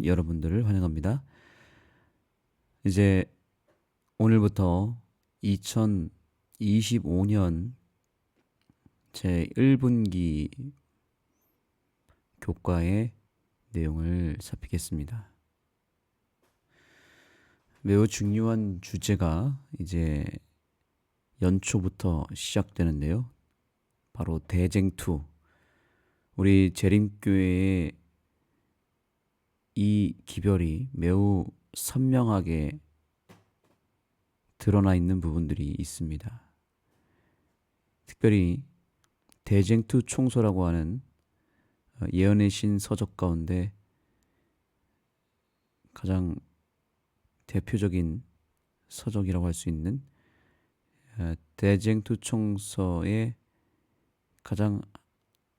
여러분들을 환영합니다. 이제 오늘부터 2025년 제1분기 교과의 내용을 살피겠습니다. 매우 중요한 주제가 이제 연초부터 시작되는데요. 바로 대쟁투. 우리 재림교회의 이 기별이 매우 선명하게 드러나 있는 부분들이 있습니다. 특별히 대쟁투 총소라고 하는 예언의 신 서적 가운데 가장 대표적인 서적이라고 할 수 있는 대쟁투 총서의 가장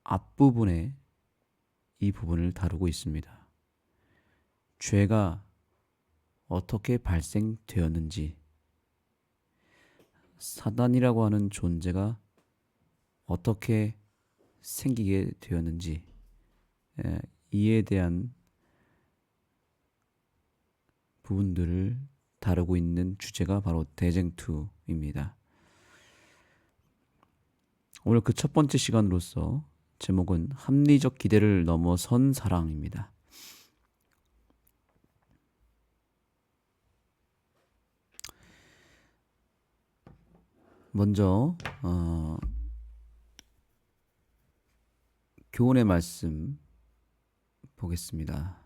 앞부분에 이 부분을 다루고 있습니다. 죄가 어떻게 발생되었는지, 사단이라고 하는 존재가 어떻게 생기게 되었는지, 이에 대한 부분들을 다루고 있는 주제가 바로 대쟁투입니다. 오늘 그 첫 번째 시간으로서 제목은 합리적 기대를 넘어선 사랑입니다. 먼저 교훈의 말씀 보겠습니다.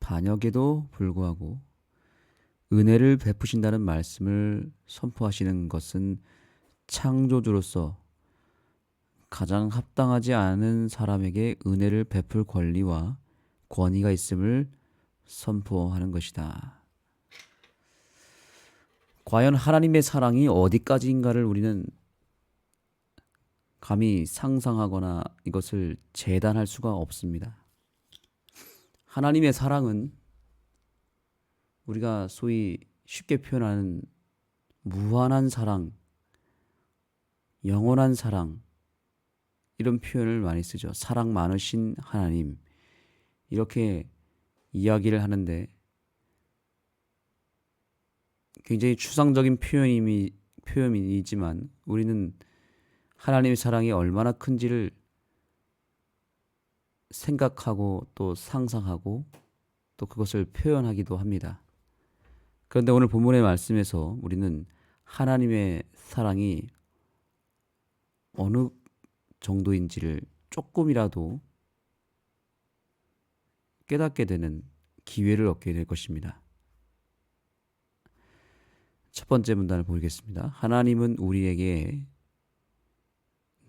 반역에도 불구하고 은혜를 베푸신다는 말씀을 선포하시는 것은 창조주로서 가장 합당하지 않은 사람에게 은혜를 베풀 권리와 권위가 있음을 선포하는 것이다. 과연 하나님의 사랑이 어디까지인가를 우리는 감히 상상하거나 이것을 재단할 수가 없습니다. 하나님의 사랑은 우리가 소위 쉽게 표현하는 무한한 사랑, 영원한 사랑, 이런 표현을 많이 쓰죠. 사랑 많으신 하나님, 이렇게 이야기를 하는데 굉장히 추상적인 표현이지만 우리는 하나님의 사랑이 얼마나 큰지를 생각하고 또 상상하고 또 그것을 표현하기도 합니다. 그런데 오늘 본문의 말씀에서 우리는 하나님의 사랑이 어느 정도인지를 조금이라도 깨닫게 되는 기회를 얻게 될 것입니다. 첫 번째 문단을 보겠습니다. 하나님은 우리에게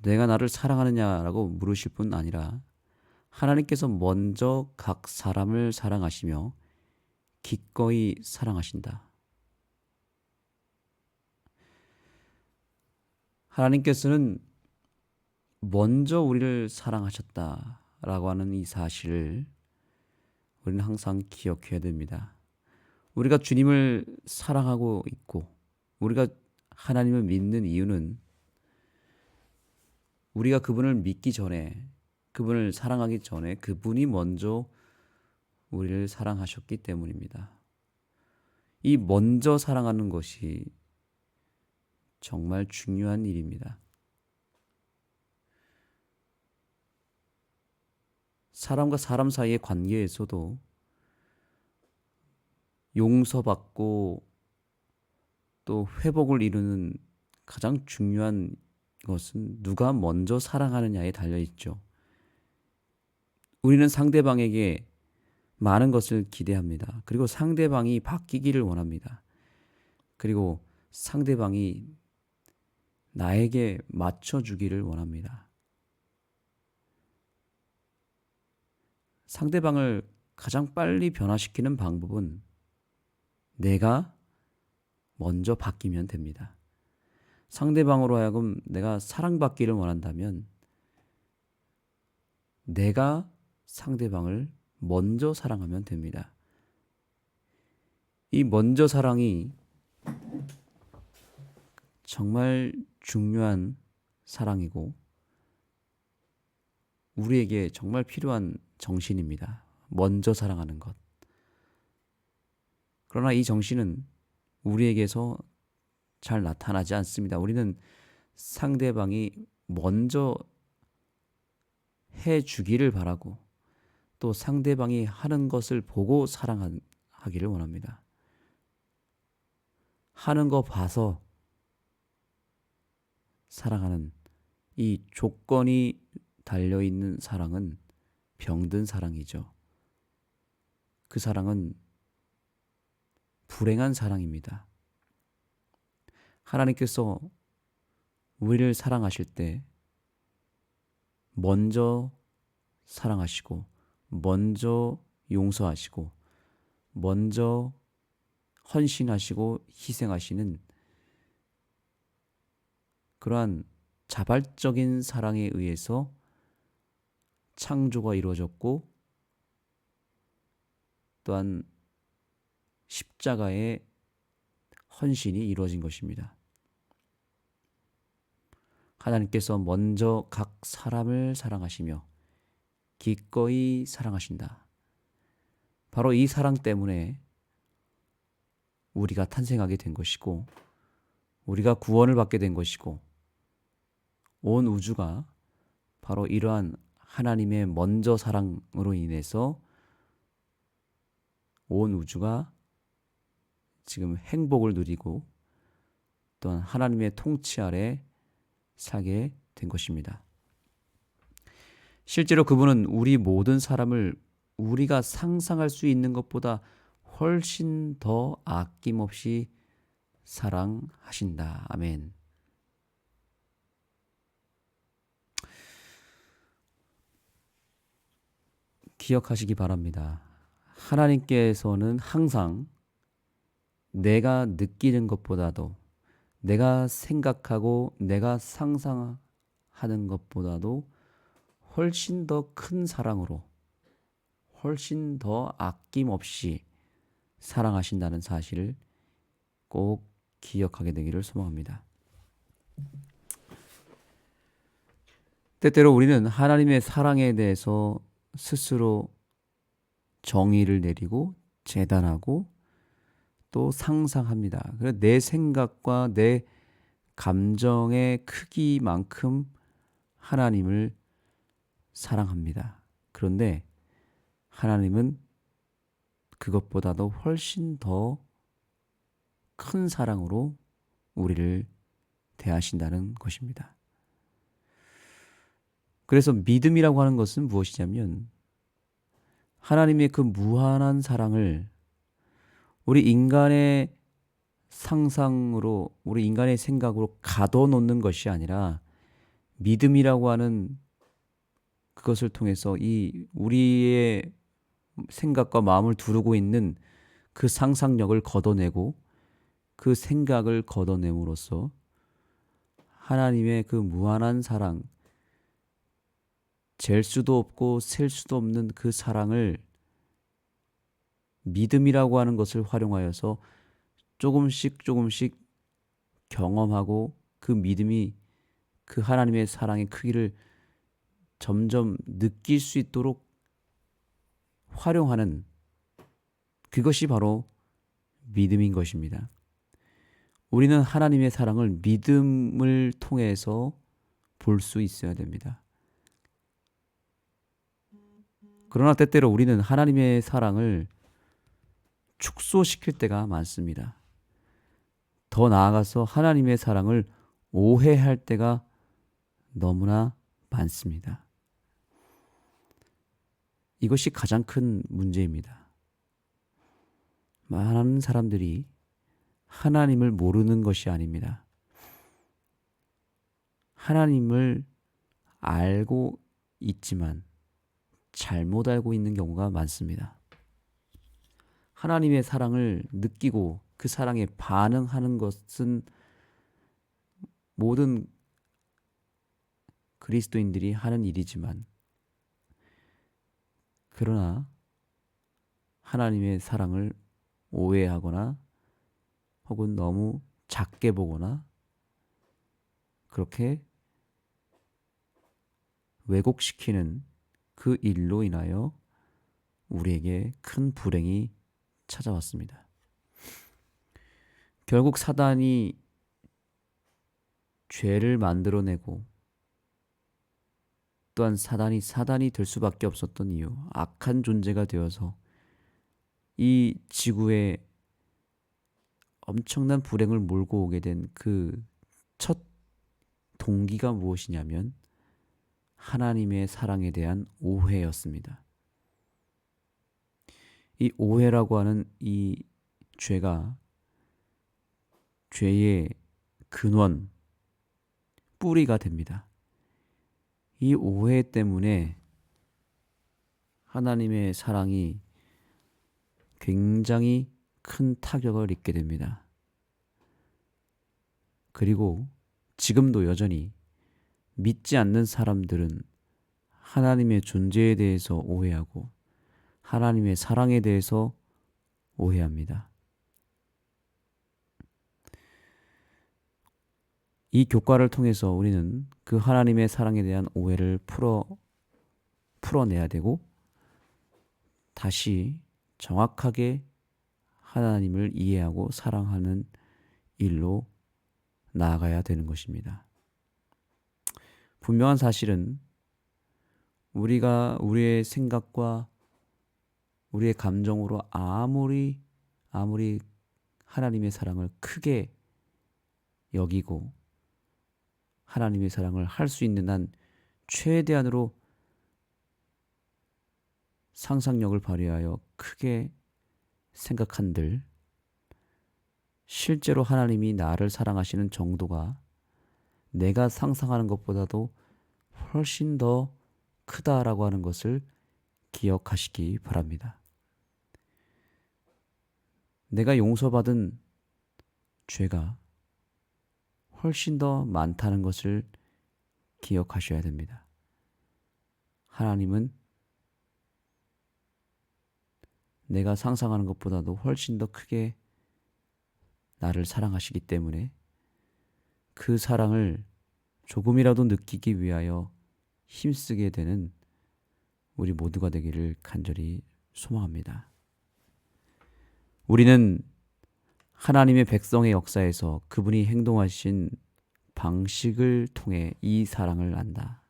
내가 나를 사랑하느냐라고 물으실 뿐 아니라 하나님께서 먼저 각 사람을 사랑하시며 기꺼이 사랑하신다. 하나님께서는 먼저 우리를 사랑하셨다라고 하는 이 사실을 우리는 항상 기억해야 됩니다. 우리가 주님을 사랑하고 있고 우리가 하나님을 믿는 이유는 우리가 그분을 믿기 전에, 그분을 사랑하기 전에 그분이 먼저 우리를 사랑하셨기 때문입니다. 이 먼저 사랑하는 것이 정말 중요한 일입니다. 사람과 사람 사이의 관계에서도 용서받고 또 회복을 이루는 가장 중요한 것은 누가 먼저 사랑하느냐에 달려있죠. 우리는 상대방에게 많은 것을 기대합니다. 그리고 상대방이 바뀌기를 원합니다. 그리고 상대방이 나에게 맞춰주기를 원합니다. 상대방을 가장 빨리 변화시키는 방법은 내가 먼저 바뀌면 됩니다. 상대방으로 하여금 내가 사랑받기를 원한다면 내가 상대방을 먼저 사랑하면 됩니다. 이 먼저 사랑이 정말 중요한 사랑이고 우리에게 정말 필요한 정신입니다. 먼저 사랑하는 것. 그러나 이 정신은 우리에게서 잘 나타나지 않습니다. 우리는 상대방이 먼저 해 주기를 바라고 또 상대방이 하는 것을 보고 사랑하기를 원합니다. 하는 거 봐서 사랑하는 이 조건이 달려있는 사랑은 병든 사랑이죠. 그 사랑은 불행한 사랑입니다. 하나님께서 우리를 사랑하실 때 먼저 사랑하시고 먼저 용서하시고 먼저 헌신하시고 희생하시는 그러한 자발적인 사랑에 의해서 창조가 이루어졌고 또한 십자가의 헌신이 이루어진 것입니다. 하나님께서 먼저 각 사람을 사랑하시며 기꺼이 사랑하신다. 바로 이 사랑 때문에 우리가 탄생하게 된 것이고 우리가 구원을 받게 된 것이고 온 우주가 바로 이러한 하나님의 먼저 사랑으로 인해서 온 우주가 지금 행복을 누리고 또한 하나님의 통치 아래 살게 된 것입니다. 실제로 그분은 우리 모든 사람을 우리가 상상할 수 있는 것보다 훨씬 더 아낌없이 사랑하신다. 아멘. 기억하시기 바랍니다. 하나님께서는 항상 내가 느끼는 것보다도 내가 생각하고 내가 상상하는 것보다도 훨씬 더 큰 사랑으로 훨씬 더 아낌없이 사랑하신다는 사실을 꼭 기억하게 되기를 소망합니다. 때때로 우리는 하나님의 사랑에 대해서 스스로 정의를 내리고 재단하고 또 상상합니다. 그래서 내 생각과 내 감정의 크기만큼 하나님을 사랑합니다. 그런데 하나님은 그것보다도 훨씬 더 큰 사랑으로 우리를 대하신다는 것입니다. 그래서 믿음이라고 하는 것은 무엇이냐면 하나님의 그 무한한 사랑을 우리 인간의 상상으로 우리 인간의 생각으로 가둬놓는 것이 아니라 믿음이라고 하는 그것을 통해서 이 우리의 생각과 마음을 두르고 있는 그 상상력을 걷어내고 그 생각을 걷어냄으로써 하나님의 그 무한한 사랑, 잴 수도 없고 셀 수도 없는 그 사랑을 믿음이라고 하는 것을 활용하여서 조금씩 경험하고 그 믿음이 그 하나님의 사랑의 크기를 점점 느낄 수 있도록 활용하는 그것이 바로 믿음인 것입니다. 우리는 하나님의 사랑을 믿음을 통해서 볼 수 있어야 됩니다. 그러나 때때로 우리는 하나님의 사랑을 축소시킬 때가 많습니다. 더 나아가서 하나님의 사랑을 오해할 때가 너무나 많습니다. 이것이 가장 큰 문제입니다. 많은 사람들이 하나님을 모르는 것이 아닙니다. 하나님을 알고 있지만 잘못 알고 있는 경우가 많습니다. 하나님의 사랑을 느끼고 그 사랑에 반응하는 것은 모든 그리스도인들이 하는 일이지만 그러나 하나님의 사랑을 오해하거나 혹은 너무 작게 보거나 그렇게 왜곡시키는 그 일로 인하여 우리에게 큰 불행이 찾아왔습니다. 결국 사단이 죄를 만들어내고 또한 사단이 될 수밖에 없었던 이유, 악한 존재가 되어서 이 지구에 엄청난 불행을 몰고 오게 된 그 첫 동기가 무엇이냐면 하나님의 사랑에 대한 오해였습니다. 이 오해라고 하는 이 죄가 죄의 근원, 뿌리가 됩니다. 이 오해 때문에 하나님의 사랑이 굉장히 큰 타격을 입게 됩니다. 그리고 지금도 여전히 믿지 않는 사람들은 하나님의 존재에 대해서 오해하고 하나님의 사랑에 대해서 오해합니다. 이 교과를 통해서 우리는 그 하나님의 사랑에 대한 오해를 풀어내야 되고 다시 정확하게 하나님을 이해하고 사랑하는 일로 나아가야 되는 것입니다. 분명한 사실은 우리가 우리의 생각과 우리의 감정으로 아무리 하나님의 사랑을 크게 여기고 하나님의 사랑을 할 수 있는 한 최대한으로 상상력을 발휘하여 크게 생각한들 실제로 하나님이 나를 사랑하시는 정도가 내가 상상하는 것보다도 훨씬 더 크다라고 하는 것을 기억하시기 바랍니다. 내가 용서받은 죄가 훨씬 더 많다는 것을 기억하셔야 됩니다. 하나님은 내가 상상하는 것보다도 훨씬 더 크게 나를 사랑하시기 때문에 그 사랑을 조금이라도 느끼기 위하여 힘쓰게 되는 우리 모두가 되기를 간절히 소망합니다. 우리는 하나님의 백성의 역사에서 그분이 행동하신 방식을 통해 이 사랑을 안다.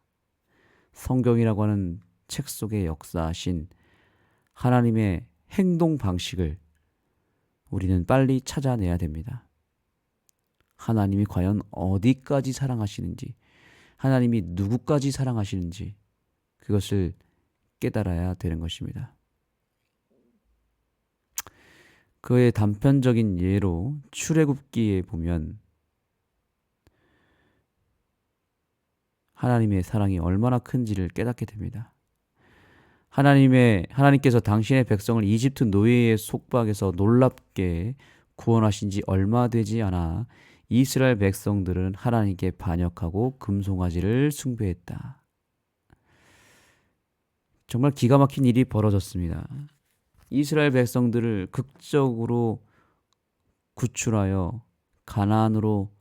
성경이라고 하는 책 속에 역사하신 하나님의 행동 방식을 우리는 빨리 찾아내야 됩니다. 하나님이 과연 어디까지 사랑하시는지, 하나님이 누구까지 사랑하시는지 그것을 깨달아야 되는 것입니다. 그의 단편적인 예로 출애굽기에 보면 하나님의 사랑이 얼마나 큰지를 깨닫게 됩니다. 하나님께서 당신의 백성을 이집트 노예의 속박에서 놀랍게 구원하신 지 얼마 되지 않아 이스라엘 백성들은 하나님께 반역하고 금송아지를 숭배했다. 정말 기가 막힌 일이 벌어졌습니다. 이스라엘 백성들을 극적으로 구출하여 가나안으로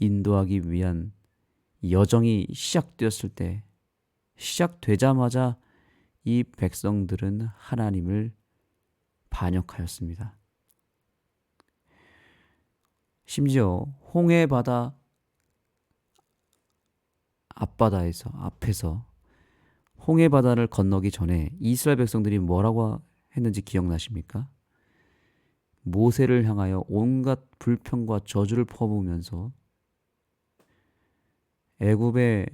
인도하기 위한 여정이 시작되자마자 이 백성들은 하나님을 반역하였습니다. 심지어 홍해 바다 앞에서 홍해 바다를 건너기 전에 이스라엘 백성들이 뭐라고 했는지 기억나십니까? 모세를 향하여 온갖 불평과 저주를 퍼부으면서 애굽에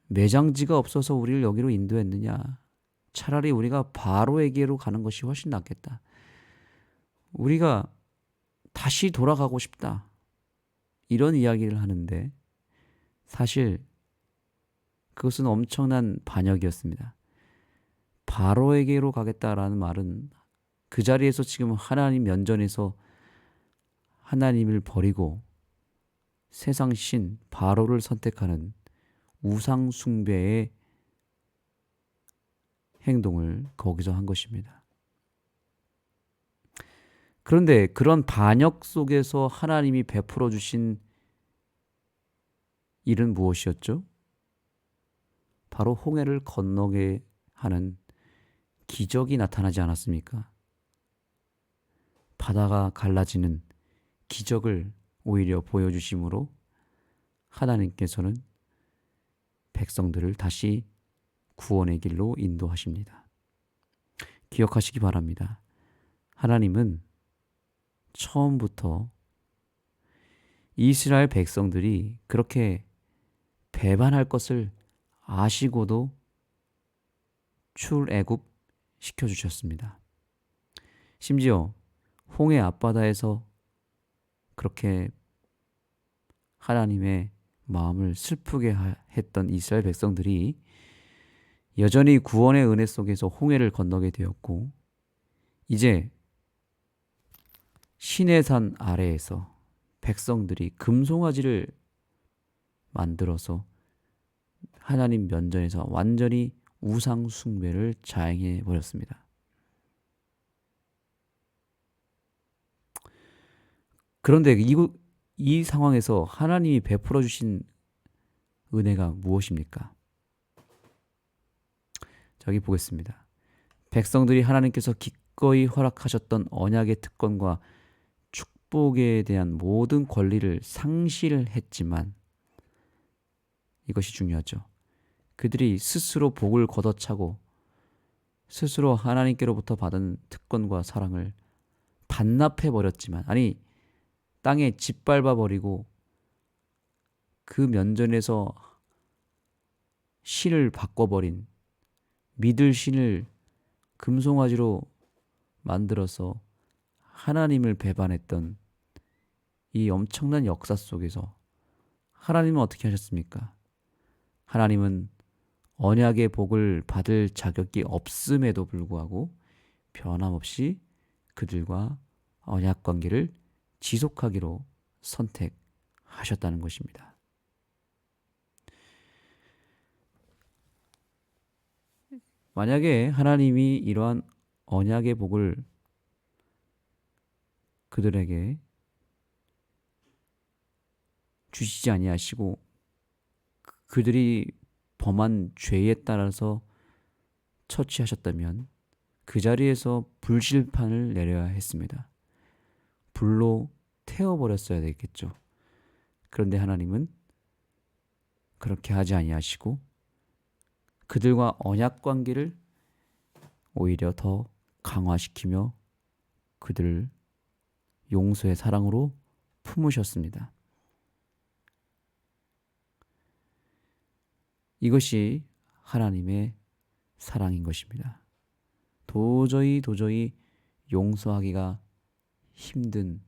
매장지가 없어서 우리를 여기로 인도했느냐? 차라리 우리가 바로에게로 가는 것이 훨씬 낫겠다. 우리가 다시 돌아가고 싶다. 이런 이야기를 하는데 사실 그것은 엄청난 반역이었습니다. 바로에게로 가겠다라는 말은 그 자리에서 지금 하나님 면전에서 하나님을 버리고 세상 신 바로를 선택하는 우상 숭배의 행동을 거기서 한 것입니다. 그런데 그런 반역 속에서 하나님이 베풀어 주신 일은 무엇이었죠? 바로 홍해를 건너게 하는 기적이 나타나지 않았습니까? 바다가 갈라지는 기적을 오히려 보여주심으로 하나님께서는 백성들을 다시 구원의 길로 인도하십니다. 기억하시기 바랍니다. 하나님은 처음부터 이스라엘 백성들이 그렇게 배반할 것을 아시고도 출애굽 시켜주셨습니다. 심지어 홍해 앞바다에서 그렇게 하나님의 마음을 슬프게 했던 이스라엘 백성들이 여전히 구원의 은혜 속에서 홍해를 건너게 되었고, 이제 시내산 아래에서 백성들이 금송아지를 만들어서 하나님 면전에서 완전히 우상 숭배를 자행해 버렸습니다. 그런데 이 상황에서 하나님이 베풀어 주신 은혜가 무엇입니까? 저기 보겠습니다. 백성들이 하나님께서 기꺼이 허락하셨던 언약의 특권과 축복에 대한 모든 권리를 상실했지만, 이것이 중요하죠. 그들이 스스로 복을 걷어차고 스스로 하나님께로부터 받은 특권과 사랑을 반납해 버렸지만, 아니 땅에 짓밟아 버리고 그 면전에서 신을 바꿔버린, 믿을 신을 금송아지로 만들어서 하나님을 배반했던 이 엄청난 역사 속에서 하나님은 어떻게 하셨습니까? 하나님은 언약의 복을 받을 자격이 없음에도 불구하고 변함없이 그들과 언약 관계를 지속하기로 선택하셨다는 것입니다. 만약에 하나님이 이러한 언약의 복을 그들에게 주시지 아니하시고 그들이 범한 죄에 따라서 처치하셨다면 그 자리에서 불실판을 내려야 했습니다. 불로 태워버렸어야 되겠죠. 그런데 하나님은 그렇게 하지 아니하시고 그들과 언약 관계를 오히려 더 강화시키며 그들을 용서의 사랑으로 품으셨습니다. 이것이 하나님의 사랑인 것입니다. 도저히 용서하기가 힘든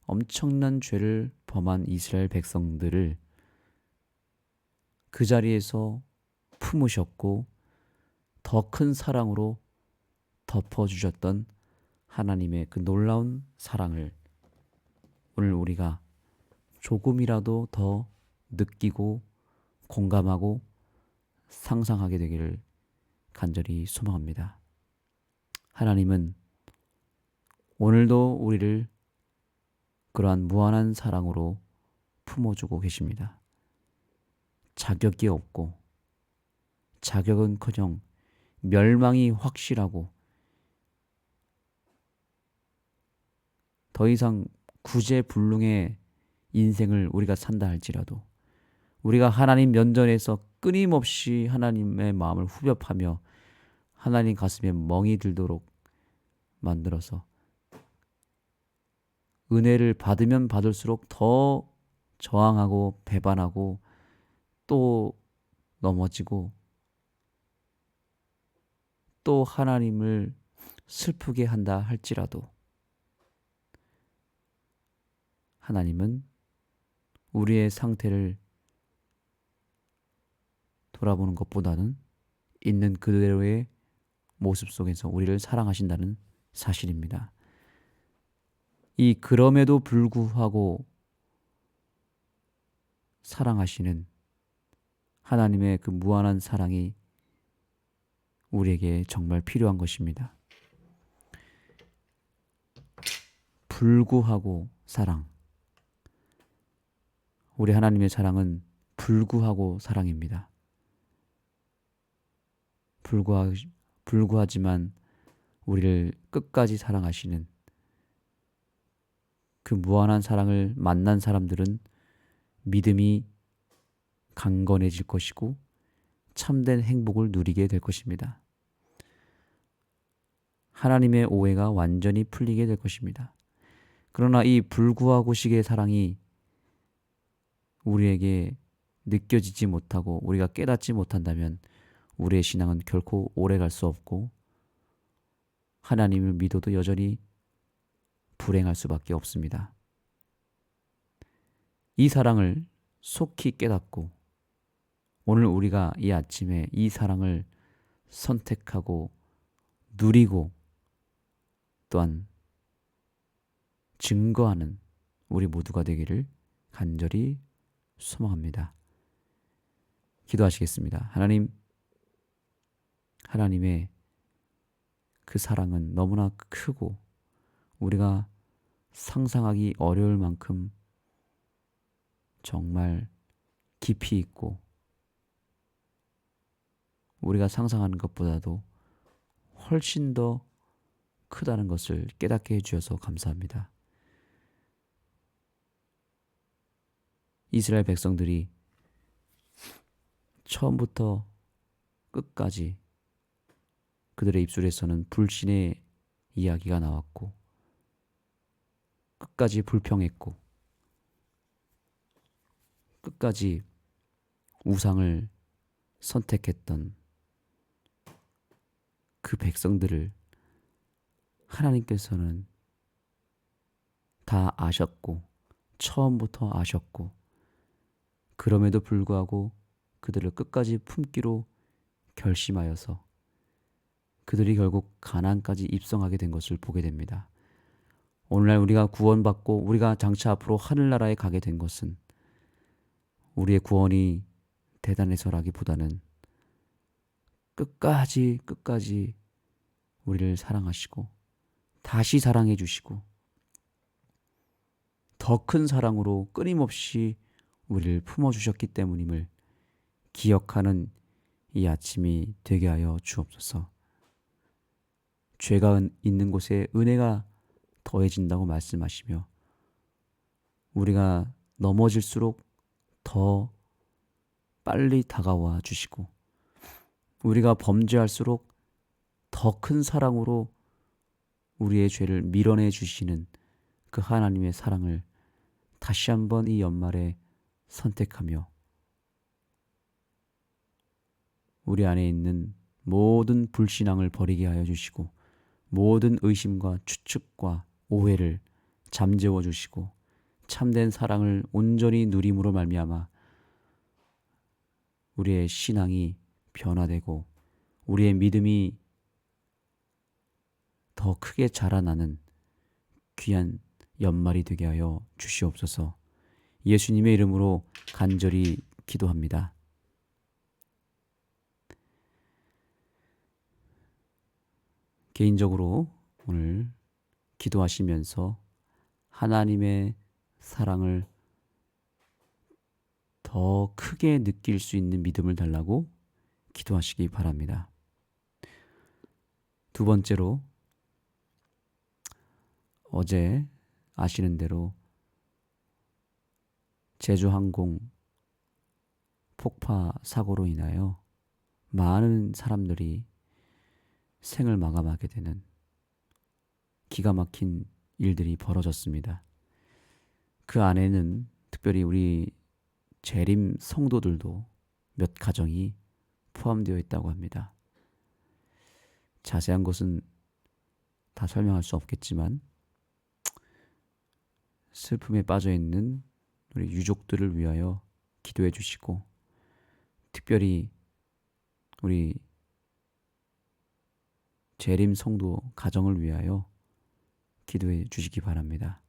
엄청난 죄를 범한 이스라엘 백성들을 그 자리에서 품으셨고 더 큰 사랑으로 덮어주셨던 하나님의 그 놀라운 사랑을 오늘 우리가 조금이라도 더 느끼고 공감하고 상상하게 되기를 간절히 소망합니다. 하나님은 오늘도 우리를 그러한 무한한 사랑으로 품어주고 계십니다. 자격이 없고 자격은커녕 멸망이 확실하고 더 이상 구제불능의 인생을 우리가 산다 할지라도 우리가 하나님 면전에서 끊임없이 하나님의 마음을 후벼파며 하나님 가슴에 멍이 들도록 만들어서 은혜를 받으면 받을수록 더 저항하고 배반하고 또 넘어지고 또 하나님을 슬프게 한다 할지라도 하나님은 우리의 상태를 돌아보는 것보다는 있는 그대로의 모습 속에서 우리를 사랑하신다는 사실입니다. 이 그럼에도 불구하고 사랑하시는 하나님의 그 무한한 사랑이 우리에게 정말 필요한 것입니다. 불구하고 사랑. 우리 하나님의 사랑은 불구하고 사랑입니다. 불구하, 불구하지만 우리를 끝까지 사랑하시는 그 무한한 사랑을 만난 사람들은 믿음이 강건해질 것이고 참된 행복을 누리게 될 것입니다. 하나님의 오해가 완전히 풀리게 될 것입니다. 그러나 이 불구하고식의 사랑이 우리에게 느껴지지 못하고 우리가 깨닫지 못한다면 우리의 신앙은 결코 오래 갈 수 없고 하나님을 믿어도 여전히 불행할 수밖에 없습니다. 이 사랑을 속히 깨닫고 오늘 우리가 이 아침에 이 사랑을 선택하고 누리고 또한 증거하는 우리 모두가 되기를 간절히 소망합니다. 기도하시겠습니다. 하나님의 그 사랑은 너무나 크고 우리가 상상하기 어려울 만큼 정말 깊이 있고 우리가 상상하는 것보다도 훨씬 더 크다는 것을 깨닫게 해주셔서 감사합니다. 이스라엘 백성들이 처음부터 끝까지 그들의 입술에서는 불신의 이야기가 나왔고 끝까지 불평했고 끝까지 우상을 선택했던 그 백성들을 하나님께서는 다 아셨고 처음부터 아셨고 그럼에도 불구하고 그들을 끝까지 품기로 결심하여서 그들이 결국 가나안까지 입성하게 된 것을 보게 됩니다. 오늘날 우리가 구원받고 우리가 장차 앞으로 하늘나라에 가게 된 것은 우리의 구원이 대단해서라기보다는 끝까지 우리를 사랑하시고 다시 사랑해 주시고 더 큰 사랑으로 끊임없이 우리를 품어주셨기 때문임을 기억하는 이 아침이 되게 하여 주옵소서. 죄가 있는 곳에 은혜가 더해진다고 말씀하시며 우리가 넘어질수록 더 빨리 다가와 주시고 우리가 범죄할수록 더 큰 사랑으로 우리의 죄를 밀어내 주시는 그 하나님의 사랑을 다시 한번 이 연말에 선택하며 우리 안에 있는 모든 불신앙을 버리게 하여 주시고 모든 의심과 추측과 오해를 잠재워 주시고 참된 사랑을 온전히 누림으로 말미암아 우리의 신앙이 변화되고 우리의 믿음이 더 크게 자라나는 귀한 연말이 되게 하여 주시옵소서. 예수님의 이름으로 간절히 기도합니다. 개인적으로 오늘 기도하시면서 하나님의 사랑을 더 크게 느낄 수 있는 믿음을 달라고 기도하시기 바랍니다. 두 번째로 어제 아시는 대로 제주항공 폭파 사고로 인하여 많은 사람들이 생을 마감하게 되는 기가 막힌 일들이 벌어졌습니다. 그 안에는 특별히 우리 재림 성도들도 몇 가정이 포함되어 있다고 합니다. 자세한 것은 다 설명할 수 없겠지만 슬픔에 빠져 있는 우리 유족들을 위하여 기도해 주시고 특별히 우리 재림 성도 가정을 위하여 기도해 주시기 바랍니다.